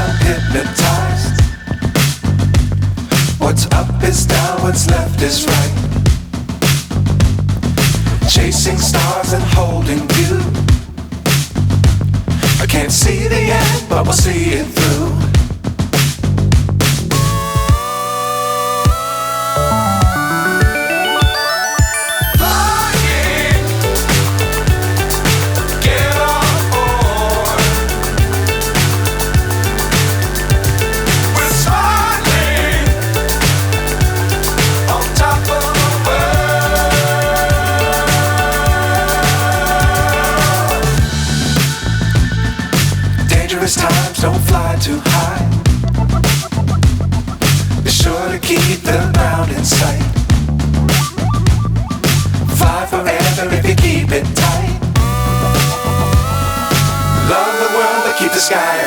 I'm hypnotized. What's up is down, what's left is right. Chasing stars and holding you. I can't see the end, but we'll see it through. Times don't fly too high. Be sure to keep the ground in sight. Fly forever if you keep it tight. Love the world but keep the sky